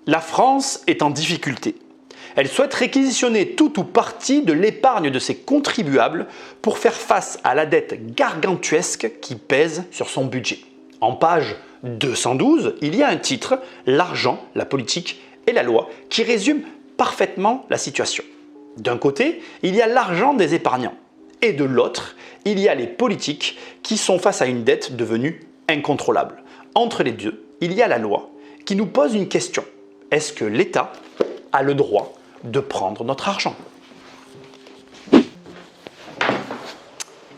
La France est en difficulté. Elle souhaite réquisitionner tout ou partie de l'épargne de ses contribuables pour faire face à la dette gargantuesque qui pèse sur son budget. En page 212, il y a un titre « L'argent, la politique et la loi » qui résume parfaitement la situation. D'un côté, il y a l'argent des épargnants et de l'autre, il y a les politiques qui sont face à une dette devenue incontrôlable. Entre les deux, il y a la loi qui nous pose une question. Est-ce que l'État a le droit de prendre notre argent?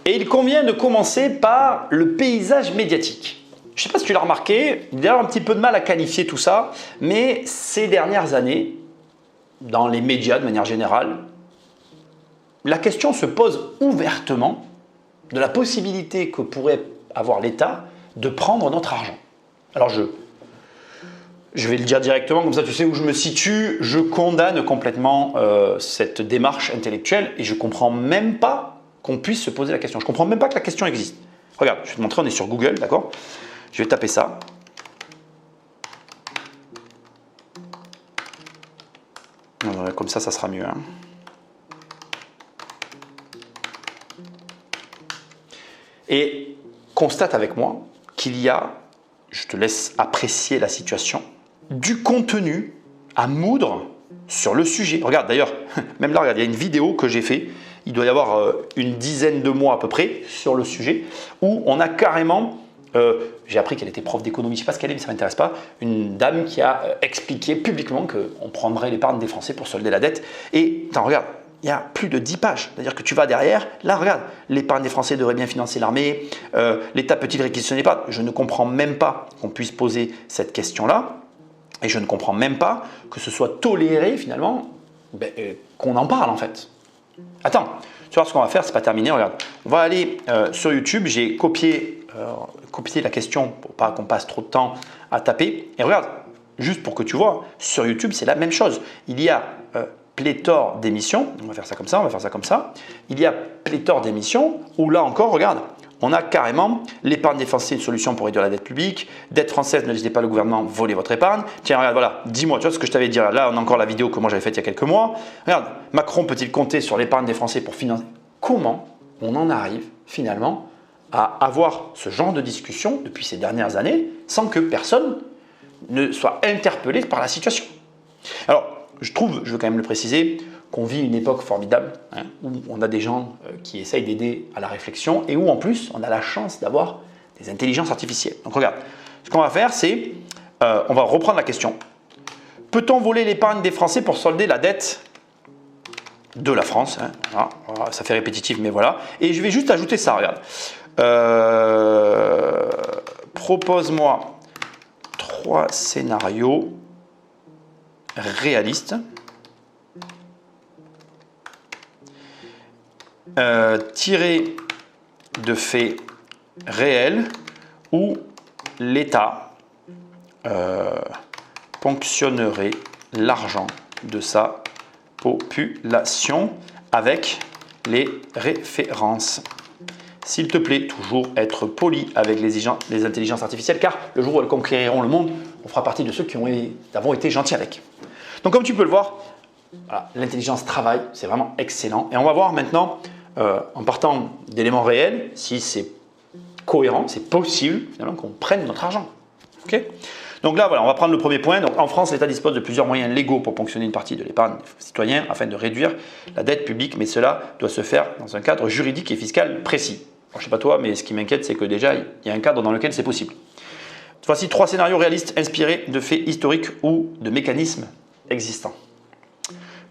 Et il convient de commencer par le paysage médiatique. Je ne sais pas si tu l'as remarqué, il y a un petit peu de mal à qualifier tout ça, mais ces dernières années, dans les médias de manière générale, la question se pose ouvertement de la possibilité que pourrait avoir l'État de prendre notre argent. Alors je vais le dire directement, comme ça tu sais où je me situe. Je condamne complètement cette démarche intellectuelle et je ne comprends même pas qu'on puisse se poser la question. Je ne comprends même pas que la question existe. Regarde, je vais te montrer, on est sur Google, d'accord? Je vais taper ça. Comme ça sera mieux. Hein. Et constate avec moi qu'il y a, je te laisse apprécier la situation, du contenu à moudre sur le sujet. Regarde d'ailleurs, même là, regarde, il y a une vidéo que j'ai fait, il doit y avoir une dizaine de mois à peu près sur le sujet, où on a carrément, j'ai appris qu'elle était prof d'économie, je ne sais pas ce qu'elle est, mais ça ne m'intéresse pas, une dame qui a expliqué publiquement qu'on prendrait l'épargne des Français pour solder la dette. Et attends, regarde, il y a plus de 10 pages. C'est-à-dire que tu vas derrière, là regarde, l'épargne des Français devrait bien financer l'armée, l'État peut-il réquisitionner l'épargne? Je ne comprends même pas qu'on puisse poser cette question-là. Et je ne comprends même pas que ce soit toléré finalement qu'on en parle en fait. Attends, tu vois ce qu'on va faire, c'est pas terminé, regarde. On va aller sur YouTube, j'ai copié la question pour pas qu'on passe trop de temps à taper. Et regarde, juste pour que tu vois, sur YouTube c'est la même chose. Il y a pléthore d'émissions, on va faire ça comme ça, on va faire ça comme ça. Il y a pléthore d'émissions où là encore, regarde, on a carrément l'épargne des Français, une solution pour réduire la dette publique. Dette française, ne laissez pas le gouvernement voler votre épargne. Tiens, regarde, voilà, dis-moi, tu vois ce que je t'avais dit. Là, on a encore la vidéo que moi j'avais faite il y a quelques mois. Regarde, Macron peut-il compter sur l'épargne des Français pour financer? Comment on en arrive finalement à avoir ce genre de discussion depuis ces dernières années sans que personne ne soit interpellé par la situation? Alors, je trouve, je veux quand même le préciser, qu'on vit une époque formidable où on a des gens qui essayent d'aider à la réflexion et où en plus on a la chance d'avoir des intelligences artificielles. Donc regarde, ce qu'on va faire c'est, on va reprendre la question. Peut-on voler l'épargne des Français pour solder la dette de la France? Voilà, ça fait répétitif mais voilà. Et je vais juste ajouter ça, regarde. Propose-moi 3 scénarios réalistes tirés de faits réels où l'État ponctionnerait l'argent de sa population avec les références. S'il te plaît, toujours être poli avec les intelligences artificielles, car le jour où elles conquériront le monde, on fera partie de ceux qui avons été gentils avec. Donc comme tu peux le voir, voilà, l'intelligence travaille, c'est vraiment excellent. Et on va voir maintenant, en partant d'éléments réels, si c'est cohérent, c'est possible finalement qu'on prenne notre argent. Okay? Donc là, voilà, on va prendre le premier point. Donc, en France, l'État dispose de plusieurs moyens légaux pour ponctionner une partie de l'épargne citoyen afin de réduire la dette publique, mais cela doit se faire dans un cadre juridique et fiscal précis. Alors, je ne sais pas toi, mais ce qui m'inquiète, c'est que déjà, il y a un cadre dans lequel c'est possible. Voici 3 scénarios réalistes inspirés de faits historiques ou de mécanismes existants.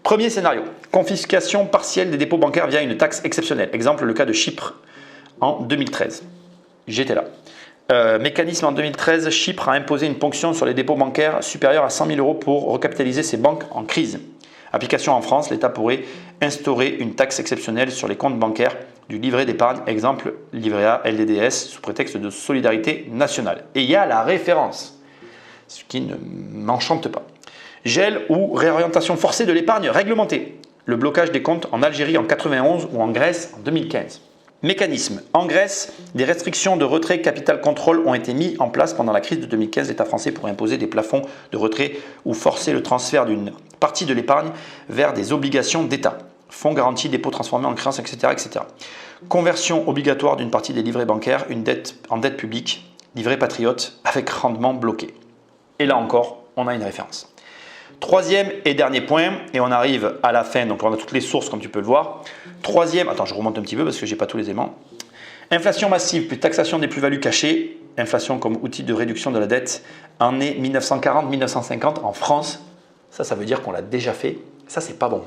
Premier scénario, confiscation partielle des dépôts bancaires via une taxe exceptionnelle. Exemple, le cas de Chypre en 2013. J'étais là. Mécanisme en 2013, Chypre a imposé une ponction sur les dépôts bancaires supérieure à 100 000 € pour recapitaliser ses banques en crise. Application en France, l'État pourrait instaurer une taxe exceptionnelle sur les comptes bancaires du livret d'épargne, exemple livret A, LDDS, sous prétexte de solidarité nationale. Et il y a la référence, ce qui ne m'enchante pas. Gel ou réorientation forcée de l'épargne réglementée. Le blocage des comptes en Algérie en 1991 ou en Grèce en 2015. Mécanisme. En Grèce, des restrictions de retrait capital contrôle ont été mises en place pendant la crise de 2015. L'État français pourrait imposer des plafonds de retrait ou forcer le transfert d'une partie de l'épargne vers des obligations d'État. Fonds garantis, dépôts transformés en créances, etc., etc. Conversion obligatoire d'une partie des livrets bancaires en dette publique, livret patriote avec rendement bloqué. Et là encore, on a une référence. Troisième et dernier point, et on arrive à la fin, donc on a toutes les sources comme tu peux le voir. Troisième, attends, je remonte un petit peu parce que je n'ai pas tous les éléments. Inflation massive plus taxation des plus-values cachées, inflation comme outil de réduction de la dette, année 1940-1950 en France. Ça veut dire qu'on l'a déjà fait. Ça, c'est pas bon.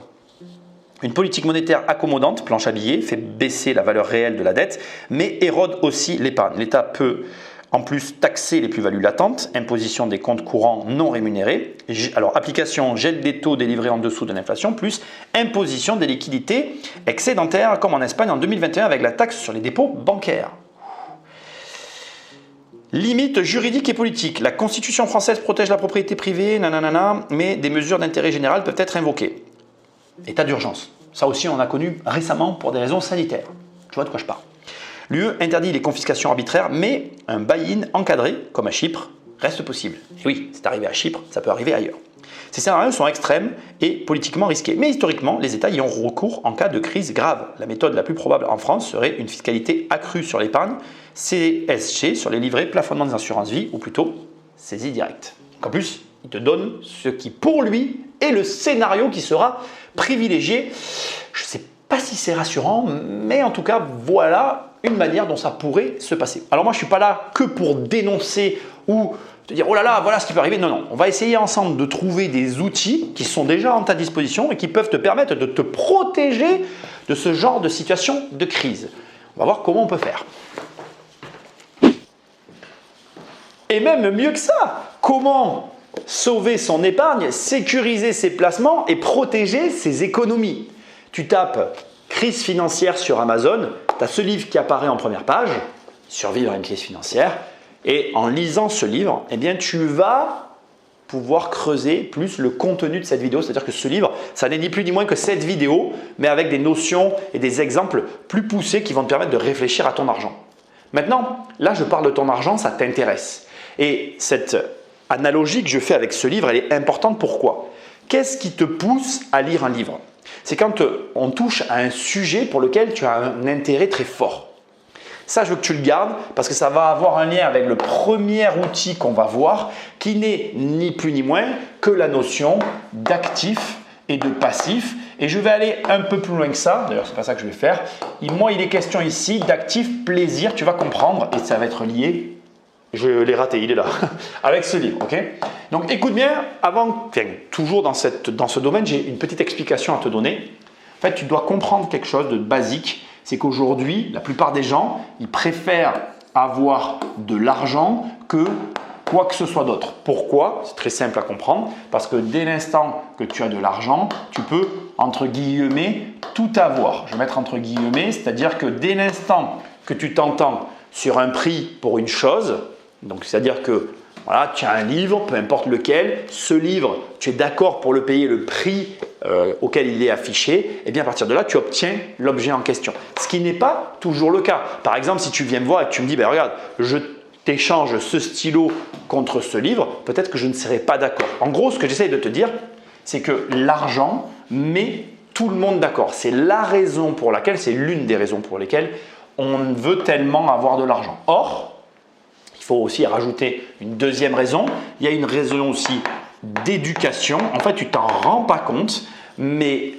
Une politique monétaire accommodante, planche à billets, fait baisser la valeur réelle de la dette, mais érode aussi l'épargne. L'État peut en plus taxer les plus-values latentes, imposition des comptes courants non rémunérés, alors application gel des taux délivrés en dessous de l'inflation, plus imposition des liquidités excédentaires, comme en Espagne en 2021 avec la taxe sur les dépôts bancaires. Limites juridiques et politiques. La Constitution française protège la propriété privée, nanana, mais des mesures d'intérêt général peuvent être invoquées. État d'urgence. Ça aussi, on a connu récemment pour des raisons sanitaires. Tu vois de quoi je parle. L'UE interdit les confiscations arbitraires, mais un buy-in encadré, comme à Chypre, reste possible. Et oui, c'est arrivé à Chypre, ça peut arriver ailleurs. Ces scénarios sont extrêmes et politiquement risqués. Mais historiquement, les États y ont recours en cas de crise grave. La méthode la plus probable en France serait une fiscalité accrue sur l'épargne, CSG sur les livrets, plafonnement des assurances vie, ou plutôt saisie directe. En plus, il te donne ce qui, pour lui, est le scénario qui sera privilégié. Je ne sais pas si c'est rassurant, mais en tout cas, voilà une manière dont ça pourrait se passer. Alors moi, je ne suis pas là que pour dénoncer ou te dire « Oh là là, voilà ce qui peut arriver ». Non, non, on va essayer ensemble de trouver des outils qui sont déjà à ta disposition et qui peuvent te permettre de te protéger de ce genre de situation de crise. On va voir comment on peut faire. Et même mieux que ça, comment sauver son épargne, sécuriser ses placements et protéger ses économies. Tu tapes « crise financière » sur Amazon, tu as ce livre qui apparaît en première page, « Survivre à une crise financière ». Et en lisant ce livre, eh bien, tu vas pouvoir creuser plus le contenu de cette vidéo. C'est-à-dire que ce livre, ça n'est ni plus ni moins que cette vidéo, mais avec des notions et des exemples plus poussés qui vont te permettre de réfléchir à ton argent. Maintenant, là, je parle de ton argent, ça t'intéresse. Et cette analogie que je fais avec ce livre, elle est importante. Pourquoi? Qu'est-ce qui te pousse à lire un livre? C'est quand on touche à un sujet pour lequel tu as un intérêt très fort. Ça, je veux que tu le gardes parce que ça va avoir un lien avec le premier outil qu'on va voir qui n'est ni plus ni moins que la notion d'actif et de passif. Et je vais aller un peu plus loin que ça. D'ailleurs, ce n'est pas ça que je vais faire. Moi, il est question ici d'actif plaisir. Tu vas comprendre et ça va être lié. Je l'ai raté, il est là, avec ce livre. Ok. Donc, écoute bien, toujours dans ce domaine, j'ai une petite explication à te donner. En fait, tu dois comprendre quelque chose de basique. C'est qu'aujourd'hui, la plupart des gens, ils préfèrent avoir de l'argent que quoi que ce soit d'autre. Pourquoi? C'est très simple à comprendre. Parce que dès l'instant que tu as de l'argent, tu peux, entre guillemets, tout avoir. Je vais mettre entre guillemets, c'est-à-dire que dès l'instant que tu t'entends sur un prix pour une chose, donc c'est-à-dire que voilà, tu as un livre, peu importe lequel, ce livre, tu es d'accord pour le payer le prix auquel il est affiché, et bien à partir de là, tu obtiens l'objet en question. Ce qui n'est pas toujours le cas. Par exemple, si tu viens me voir et que tu me dis, ben, regarde, je t'échange ce stylo contre ce livre, peut-être que je ne serai pas d'accord. En gros, ce que j'essaye de te dire, c'est que l'argent met tout le monde d'accord. C'est la raison pour laquelle, c'est l'une des raisons pour lesquelles on veut tellement avoir de l'argent. Or, il faut aussi rajouter une deuxième raison. Il y a une raison aussi d'éducation. En fait, tu t'en rends pas compte, mais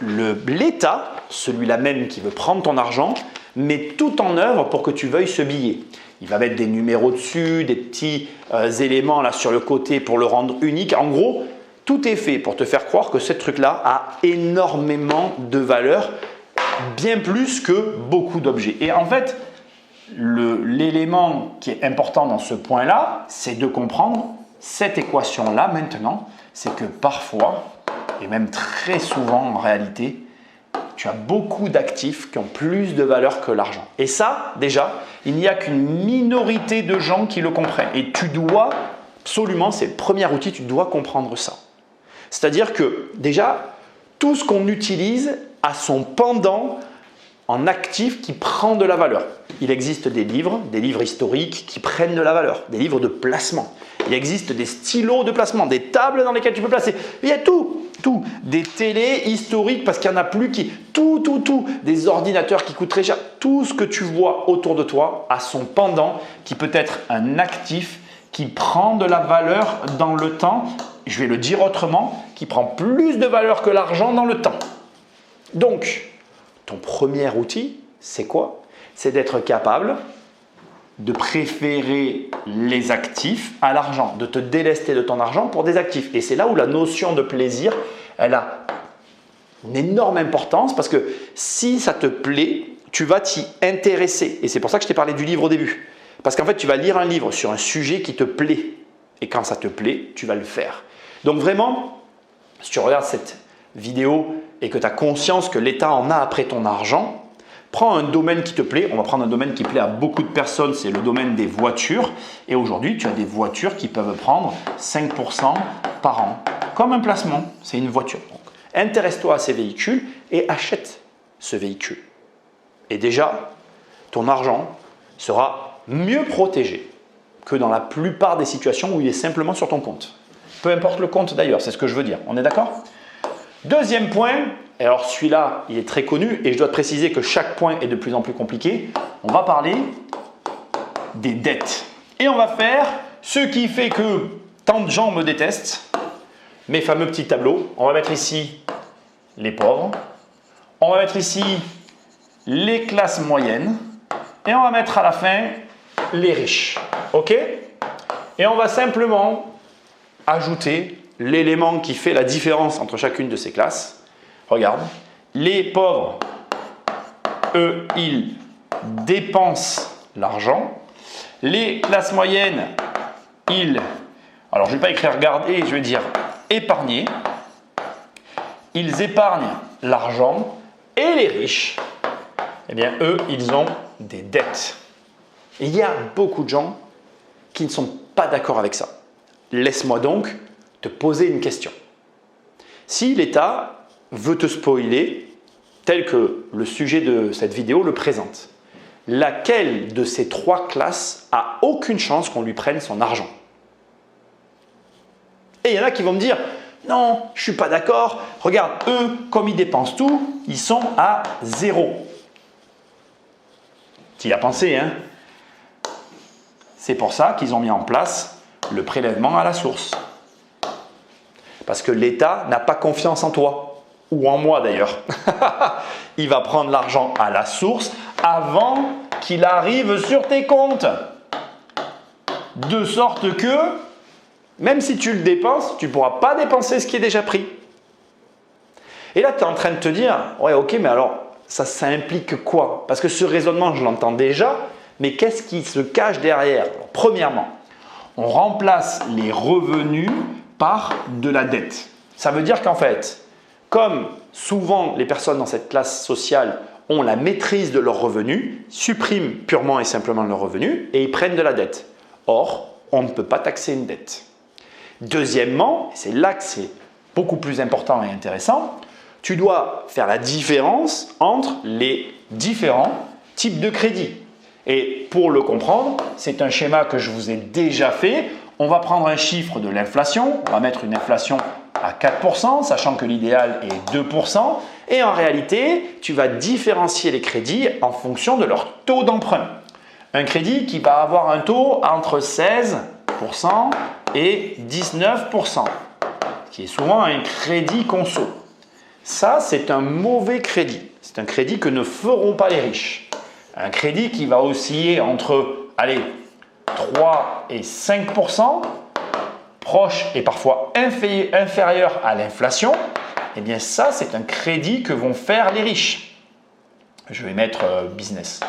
l'État, celui-là même qui veut prendre ton argent, met tout en œuvre pour que tu veuilles ce billet. Il va mettre des numéros dessus, des petits éléments là sur le côté pour le rendre unique. En gros, tout est fait pour te faire croire que ce truc-là a énormément de valeur, bien plus que beaucoup d'objets. Et en fait, l'élément qui est important dans ce point-là, c'est de comprendre cette équation-là maintenant, c'est que parfois, et même très souvent en réalité, tu as beaucoup d'actifs qui ont plus de valeur que l'argent. Et ça, déjà, il n'y a qu'une minorité de gens qui le comprennent. Et tu dois, absolument, c'est le premier outil, tu dois comprendre ça. C'est-à-dire que déjà, tout ce qu'on utilise a son pendant en actif qui prend de la valeur. Il existe des livres historiques qui prennent de la valeur, des livres de placement. Il existe des stylos de placement, des tables dans lesquelles tu peux placer. Il y a tout. Des télés historiques parce qu'il n'y en a plus qui… Tout. Des ordinateurs qui coûtent très cher. Tout ce que tu vois autour de toi a son pendant qui peut être un actif qui prend de la valeur dans le temps. Je vais le dire autrement, qui prend plus de valeur que l'argent dans le temps. Donc, ton premier outil, c'est quoi? C'est d'être capable de préférer les actifs à l'argent, de te délester de ton argent pour des actifs. Et c'est là où la notion de plaisir, elle a une énorme importance parce que si ça te plaît, tu vas t'y intéresser. Et c'est pour ça que je t'ai parlé du livre au début. Parce qu'en fait, tu vas lire un livre sur un sujet qui te plaît. Et quand ça te plaît, tu vas le faire. Donc vraiment, si tu regardes cette vidéo et que tu as conscience que l'État en a après ton argent, prends un domaine qui te plaît. On va prendre un domaine qui plaît à beaucoup de personnes, c'est le domaine des voitures. Et aujourd'hui, tu as des voitures qui peuvent prendre 5% par an. Comme un placement, c'est une voiture. Donc, intéresse-toi à ces véhicules et achète ce véhicule. Et déjà, ton argent sera mieux protégé que dans la plupart des situations où il est simplement sur ton compte. Peu importe le compte d'ailleurs, c'est ce que je veux dire. On est d'accord? Deuxième point, et alors celui-là, il est très connu et je dois te préciser que chaque point est de plus en plus compliqué. On va parler des dettes. Et on va faire ce qui fait que tant de gens me détestent, mes fameux petits tableaux. On va mettre ici les pauvres, on va mettre ici les classes moyennes et on va mettre à la fin les riches. OK? Et on va simplement ajouter l'élément qui fait la différence entre chacune de ces classes. Regarde, les pauvres, eux, ils dépensent l'argent. Les classes moyennes, alors je ne vais pas écrire garder, je vais dire épargner. Ils épargnent l'argent. Et les riches, eh bien, eux, ils ont des dettes. Et il y a beaucoup de gens qui ne sont pas d'accord avec ça. Laisse-moi donc te poser une question. Si l'État veut te spoiler tel que le sujet de cette vidéo le présente, laquelle de ces trois classes a aucune chance qu'on lui prenne son argent? Et il y en a qui vont me dire « Non, je ne suis pas d'accord. Regarde, eux, comme ils dépensent tout, ils sont à 0. » Tu y as pensé, hein? C'est pour ça qu'ils ont mis en place le prélèvement à la source. Parce que l'État n'a pas confiance en toi, ou en moi d'ailleurs. Il va prendre l'argent à la source avant qu'il arrive sur tes comptes. De sorte que, même si tu le dépenses, tu ne pourras pas dépenser ce qui est déjà pris. Et là, tu es en train de te dire, ouais, ok, mais alors, ça implique quoi? Parce que ce raisonnement, je l'entends déjà, mais qu'est-ce qui se cache derrière? Premièrement, on remplace les revenus par de la dette. Ça veut dire qu'en fait, comme souvent les personnes dans cette classe sociale ont la maîtrise de leurs revenus, suppriment purement et simplement leurs revenus et ils prennent de la dette. Or, on ne peut pas taxer une dette. Deuxièmement, c'est là que c'est beaucoup plus important et intéressant, tu dois faire la différence entre les différents types de crédits. Et pour le comprendre, c'est un schéma que je vous ai déjà fait. On va prendre un chiffre de l'inflation, on va mettre une inflation à 4%, sachant que l'idéal est 2%. Et en réalité, tu vas différencier les crédits en fonction de leur taux d'emprunt. Un crédit qui va avoir un taux entre 16% et 19%, qui est souvent un crédit conso. Ça, c'est un mauvais crédit. C'est un crédit que ne feront pas les riches. Un crédit qui va osciller entre, 3 et 5%, proche et parfois inférieur à l'inflation, eh bien ça, c'est un crédit que vont faire les riches. Je vais mettre business.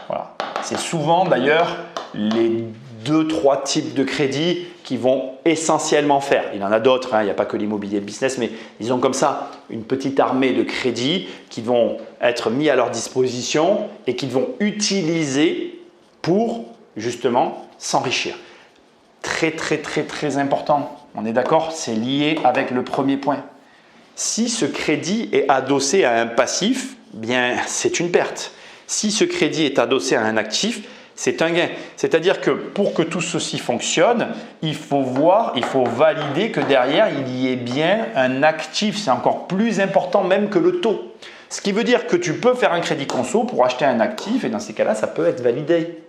Voilà. C'est souvent d'ailleurs les 2-3 types de crédits qui vont essentiellement faire. Il y en a d'autres, il n'y a pas que l'immobilier de business, mais ils ont comme ça une petite armée de crédits qui vont être mis à leur disposition et qu'ils vont utiliser pour justement s'enrichir. Très, très, très, très important. On est d'accord? C'est lié avec le premier point. Si ce crédit est adossé à un passif, bien c'est une perte. Si ce crédit est adossé à un actif, c'est un gain. C'est-à-dire que pour que tout ceci fonctionne, il faut valider que derrière, il y ait bien un actif. C'est encore plus important même que le taux. Ce qui veut dire que tu peux faire un crédit conso pour acheter un actif et dans ces cas-là, ça peut être validé.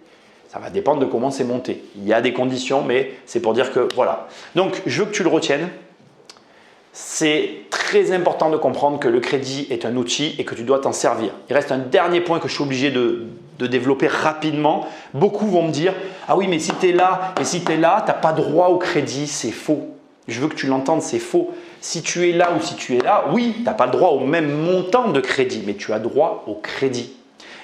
Ça va dépendre de comment c'est monté. Il y a des conditions, mais c'est pour dire que voilà. Donc, je veux que tu le retiennes. C'est très important de comprendre que le crédit est un outil et que tu dois t'en servir. Il reste un dernier point que je suis obligé de développer rapidement. Beaucoup vont me dire « Ah oui, mais si tu es là et si tu es là, tu n'as pas droit au crédit. » C'est faux. Je veux que tu l'entendes, c'est faux. Si tu es là ou si tu es là, oui, tu n'as pas le droit au même montant de crédit, mais tu as droit au crédit.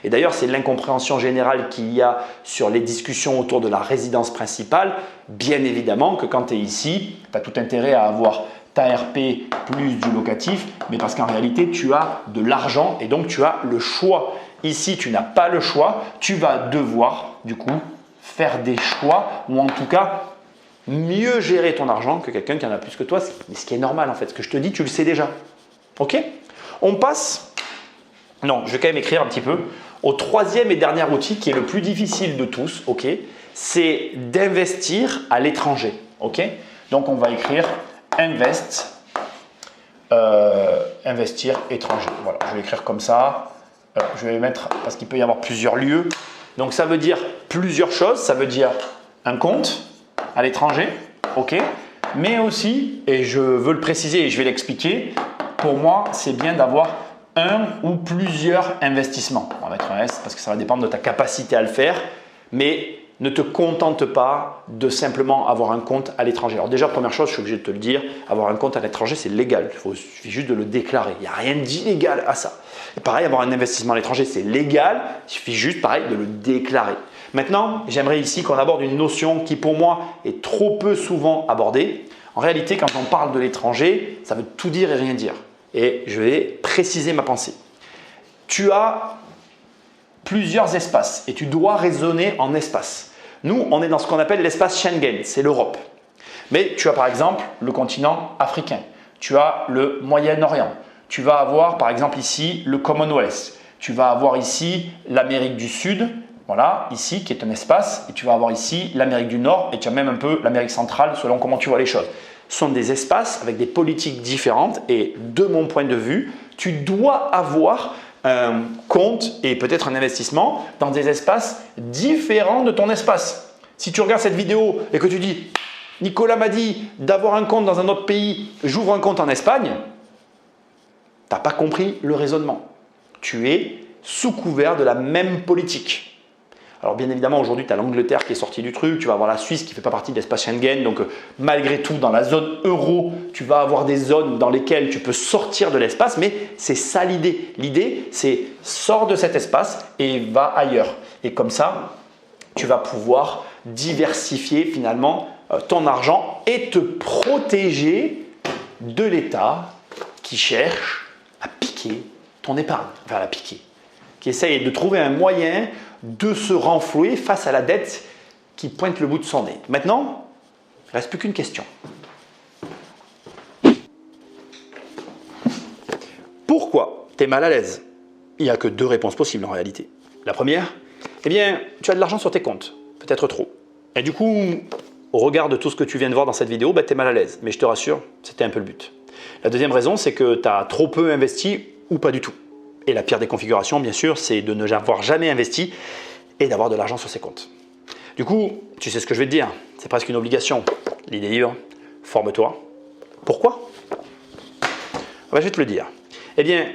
Et d'ailleurs, c'est l'incompréhension générale qu'il y a sur les discussions autour de la résidence principale. Bien évidemment que quand tu es ici, tu as tout intérêt à avoir ta RP plus du locatif, mais parce qu'en réalité, tu as de l'argent et donc tu as le choix. Ici, tu n'as pas le choix, tu vas devoir du coup faire des choix ou en tout cas mieux gérer ton argent que quelqu'un qui en a plus que toi, ce qui est normal en fait. Ce que je te dis, tu le sais déjà. Ok? On passe, non, je vais quand même écrire un petit peu, au troisième et dernier outil qui est le plus difficile de tous, ok? C'est d'investir à l'étranger. Ok? Donc on va écrire investir étranger. Voilà, je vais écrire comme ça. Je vais mettre parce qu'il peut y avoir plusieurs lieux. Donc ça veut dire plusieurs choses. Ça veut dire un compte à l'étranger, ok. Mais aussi, et je veux le préciser et je vais l'expliquer, pour moi, c'est bien d'avoir un ou plusieurs investissements. On va mettre un S parce que ça va dépendre de ta capacité à le faire. Mais ne te contente pas de simplement avoir un compte à l'étranger. Alors déjà, première chose, je suis obligé de te le dire, avoir un compte à l'étranger, c'est légal. Il suffit juste de le déclarer. Il n'y a rien d'illégal à ça. Et pareil, avoir un investissement à l'étranger, c'est légal. Il suffit juste, pareil, de le déclarer. Maintenant, j'aimerais ici qu'on aborde une notion qui, pour moi, est trop peu souvent abordée. En réalité, quand on parle de l'étranger, ça veut tout dire et rien dire. Et je vais préciser ma pensée. Tu as plusieurs espaces et tu dois raisonner en espace. Nous, on est dans ce qu'on appelle l'espace Schengen, c'est l'Europe. Mais tu as par exemple le continent africain, tu as le Moyen-Orient, tu vas avoir par exemple ici le Commonwealth, tu vas avoir ici l'Amérique du Sud, voilà, ici qui est un espace, et tu vas avoir ici l'Amérique du Nord et tu as même un peu l'Amérique centrale selon comment tu vois les choses. Ce sont des espaces avec des politiques différentes et de mon point de vue, tu dois avoir un compte et peut-être un investissement dans des espaces différents de ton espace. Si tu regardes cette vidéo et que tu dis « Nicolas m'a dit d'avoir un compte dans un autre pays, j'ouvre un compte en Espagne », tu n'as pas compris le raisonnement. Tu es sous couvert de la même politique. Alors bien évidemment, aujourd'hui, tu as l'Angleterre qui est sortie du truc, tu vas avoir la Suisse qui ne fait pas partie de l'espace Schengen, donc malgré tout, dans la zone euro, tu vas avoir des zones dans lesquelles tu peux sortir de l'espace, mais c'est ça l'idée. L'idée, c'est sors de cet espace et va ailleurs. Et comme ça, tu vas pouvoir diversifier finalement ton argent et te protéger de l'État qui cherche à piquer ton épargne, enfin à la piquer, qui essaye de trouver un moyen de se renflouer face à la dette qui pointe le bout de son nez. Maintenant, il ne reste plus qu'une question. Pourquoi tu es mal à l'aise? Il n'y a que deux réponses possibles en réalité. La première, eh bien, tu as de l'argent sur tes comptes, peut-être trop. Et du coup, au regard de tout ce que tu viens de voir dans cette vidéo, tu es mal à l'aise. Mais je te rassure, c'était un peu le but. La deuxième raison, c'est que tu as trop peu investi ou pas du tout. Et la pire des configurations, bien sûr, c'est de ne avoir jamais investi et d'avoir de l'argent sur ses comptes. Du coup, tu sais ce que je vais te dire, c'est presque une obligation. L'idée libre, forme-toi. Pourquoi? Je vais te le dire. Eh bien,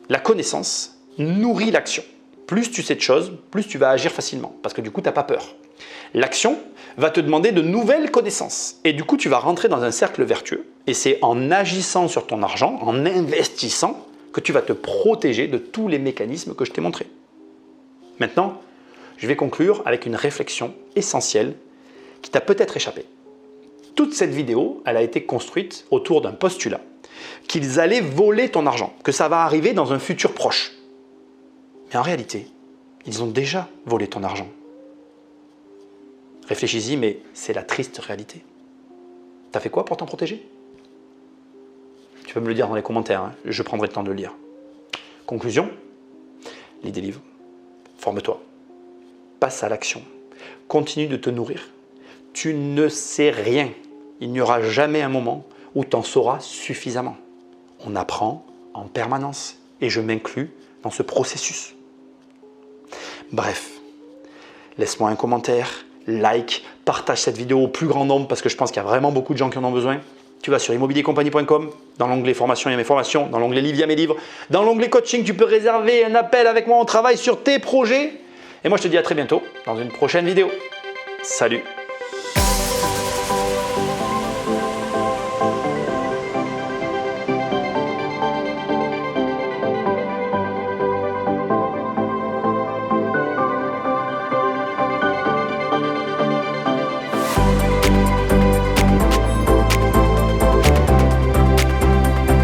la connaissance nourrit l'action. Plus tu sais de choses, plus tu vas agir facilement, parce que du coup, tu n'as pas peur. L'action va te demander de nouvelles connaissances. Et du coup, tu vas rentrer dans un cercle vertueux. Et c'est en agissant sur ton argent, en investissant, que tu vas te protéger de tous les mécanismes que je t'ai montrés. Maintenant, je vais conclure avec une réflexion essentielle qui t'a peut-être échappé. Toute cette vidéo, elle a été construite autour d'un postulat, qu'ils allaient voler ton argent, que ça va arriver dans un futur proche. Mais en réalité, ils ont déjà volé ton argent. Réfléchis-y, mais c'est la triste réalité. T'as fait quoi pour t'en protéger? Tu peux me le dire dans les commentaires, hein, je prendrai le temps de le lire. Conclusion, lis des livres, forme-toi, passe à l'action, continue de te nourrir. Tu ne sais rien. Il n'y aura jamais un moment où tu en sauras suffisamment. On apprend en permanence et je m'inclus dans ce processus. Bref, laisse-moi un commentaire, like, partage cette vidéo au plus grand nombre parce que je pense qu'il y a vraiment beaucoup de gens qui en ont besoin. Tu vas sur immobiliercompagnie.com, dans l'onglet formation, il y a mes formations, dans l'onglet livres, il y a mes livres, dans l'onglet coaching, tu peux réserver un appel avec moi, on travaille sur tes projets. Et moi, je te dis à très bientôt dans une prochaine vidéo. Salut!